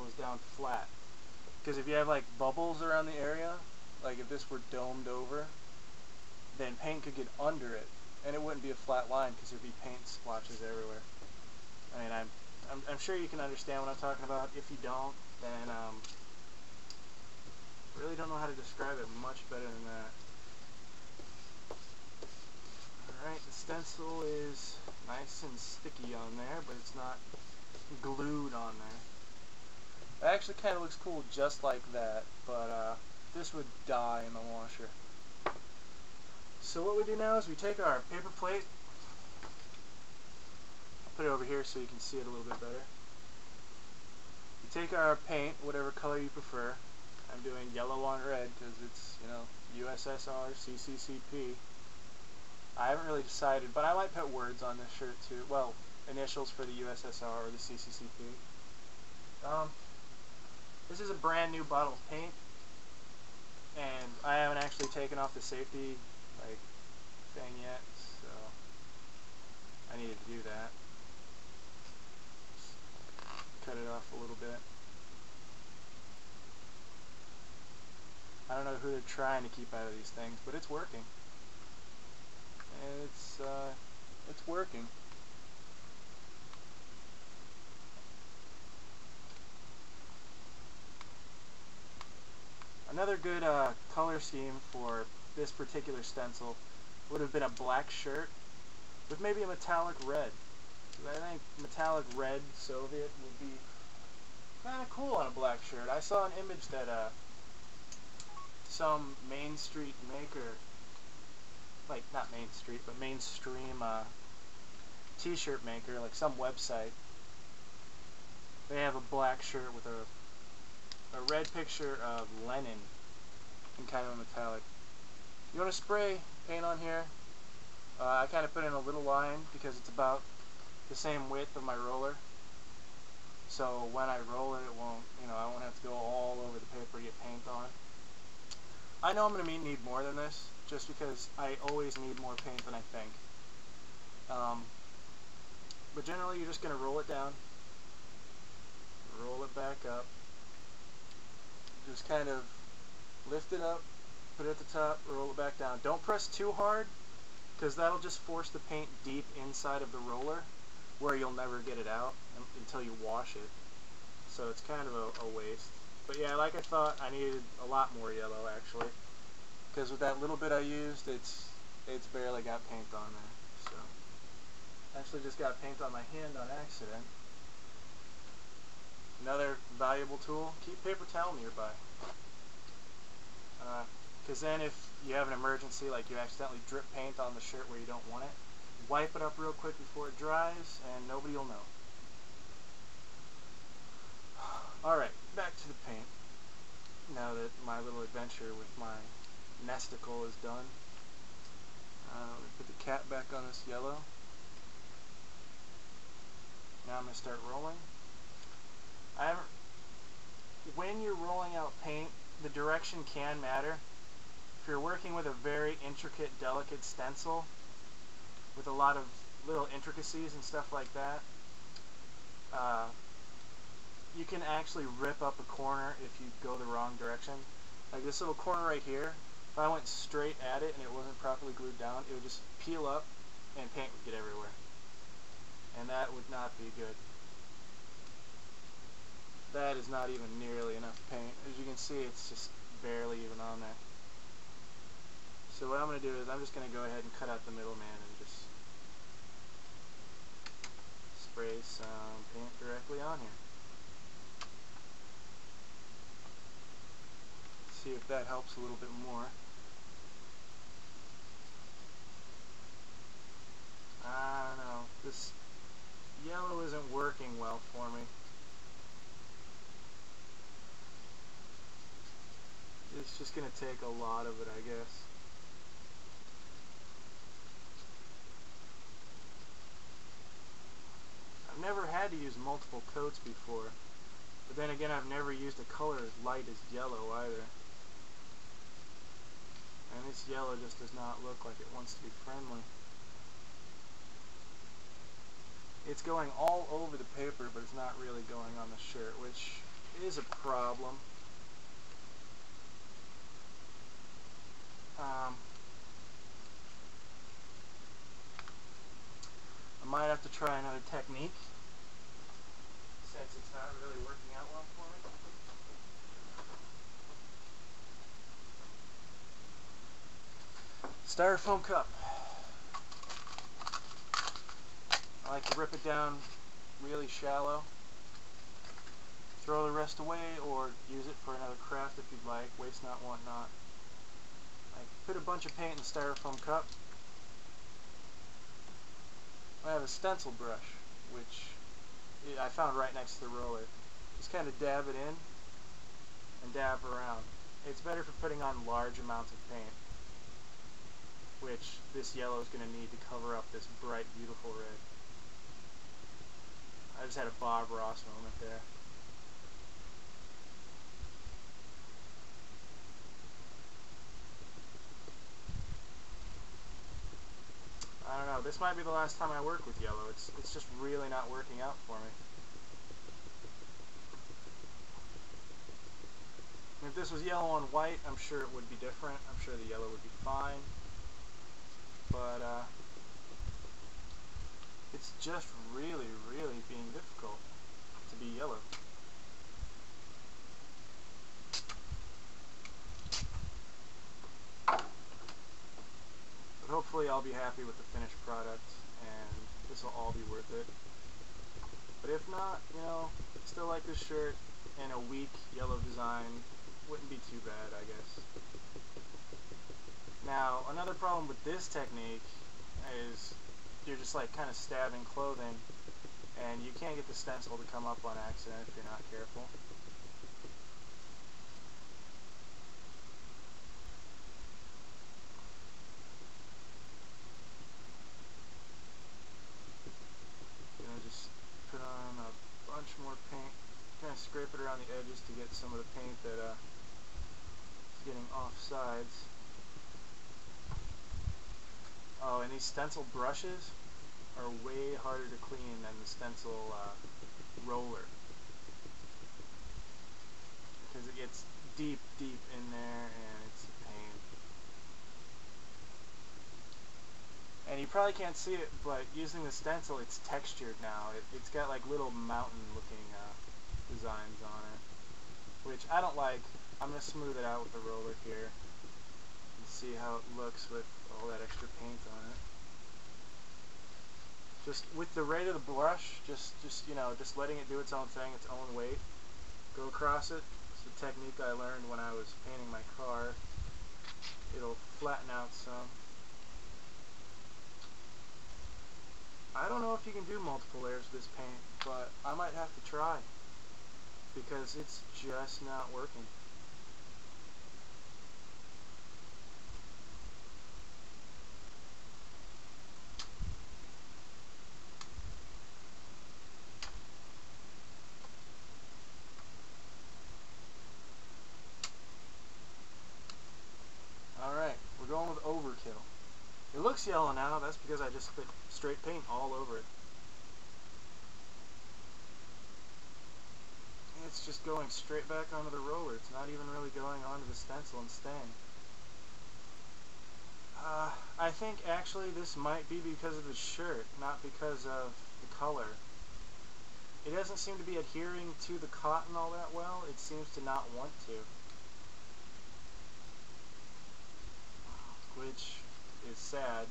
goes down flat. Because if you have like bubbles around the area, like if this were domed over, then paint could get under it, and it wouldn't be a flat line because there'd be paint splotches everywhere. I mean, I'm sure you can understand what I'm talking about. If you don't, then really don't know how to describe it much better than that. Alright, the stencil is nice and sticky on there, but it's not glued on there. It actually kind of looks cool just like that, but this would die in the washer. So what we do now is we take our paper plate, I'll put it over here so you can see it a little bit better. We take our paint, whatever color you prefer. I'm doing yellow on red because it's, you know, USSR, CCCP. I haven't really decided, but I might put words on this shirt too. Well, initials for the USSR or the CCCP. This is a brand new bottle of paint, and I haven't actually taken off the safety thing yet, so I needed to do that. Just cut it off a little bit. I don't know who they're trying to keep out of these things, but it's working. And it's working. Another good color scheme for this particular stencil would have been a black shirt with maybe a metallic red. I think metallic red Soviet would be kind of cool on a black shirt. I saw an image that some Main Street maker, like not Main Street, but mainstream t-shirt maker, like some website, they have a black shirt with a red picture of Lenin in kind of a metallic. You want to spray paint on here? I kind of put in a little line because it's about the same width of my roller. So when I roll it, it won't, I won't have to go all over the paper to get paint on. I know I'm going to need more than this, just because I always need more paint than I think. But generally, you're just going to roll it down, roll it back up, just kind of lift it up, put it at the top, roll it back down. Don't press too hard, because that'll just force the paint deep inside of the roller, where you'll never get it out until you wash it. So it's kind of a waste. But yeah, like I thought, I needed a lot more yellow actually, because with that little bit I used, it's barely got paint on there. So actually just got paint on my hand on accident. Another valuable tool: keep paper towel nearby. Because then if you have an emergency, like you accidentally drip paint on the shirt where you don't want it, wipe it up real quick before it dries, and nobody will know. Alright, back to the paint. Now that my little adventure with my nesticle is done, we put the cap back on this yellow. Now I'm going to start rolling. When you're rolling out paint, the direction can matter. If you're working with a very intricate, delicate stencil with a lot of little intricacies and stuff like that, you can actually rip up a corner if you go the wrong direction. Like this little corner right here, if I went straight at it and it wasn't properly glued down, it would just peel up and paint would get everywhere. And that would not be good. That is not even nearly enough paint. As you can see, it's just barely even on there. So what I'm going to do is I'm just going to go ahead and cut out the middleman and just spray some paint directly on here. See if that helps a little bit more. I don't know. This yellow isn't working well for me. It's just going to take a lot of it, I guess. I've never had to use multiple coats before, but then again I've never used a color as light as yellow either. And this yellow just does not look like it wants to be friendly. It's going all over the paper, but it's not really going on the shirt, which is a problem. I might have to try another technique since it's not really working out well for me. Styrofoam cup. I like to rip it down really shallow. Throw the rest away or use it for another craft if you'd like. Waste not, want not. I put a bunch of paint in the styrofoam cup. I have a stencil brush, which I found right next to the roller. Just kind of dab it in and dab around. It's better for putting on large amounts of paint, which this yellow is going to need to cover up this bright, beautiful red. I just had a Bob Ross moment there. I don't know, this might be the last time I work with yellow. It's just really not working out for me. If this was yellow on white, I'm sure it would be different. I'm sure the yellow would be fine. But it's just really, really being difficult to be yellow. But hopefully I'll be happy with the finished product and this will all be worth it. But if not, you know, still like this shirt and a weak yellow design wouldn't be too bad, I guess. Now, another problem with this technique is you're just like kind of stabbing clothing and you can't get the stencil to come up on accident if you're not careful. Just put on a bunch more paint, kind of scrape it around the edges to get some of the paint that is getting off sides. Oh, and these stencil brushes are way harder to clean than the stencil roller, because it gets deep, deep in there and it's a pain. And you probably can't see it, but using the stencil, it's textured now. It's got like little mountain-looking designs on it, which I don't like. I'm going to smooth it out with the roller here and see how it looks with all that extra paint on it. Just with the rate of the brush, just letting it do its own thing, its own weight. Go across it. It's a technique I learned when I was painting my car. It'll flatten out some. I don't know if you can do multiple layers of this paint, but I might have to try because it's just not working. Alright, we're going with overkill. It looks yellow now, that's because I just put straight paint all over it. It's just going straight back onto the roller. It's not even really going onto the stencil and staying. I think actually this might be because of the shirt, not because of the color. It doesn't seem to be adhering to the cotton all that well. It seems to not want to. Which is sad.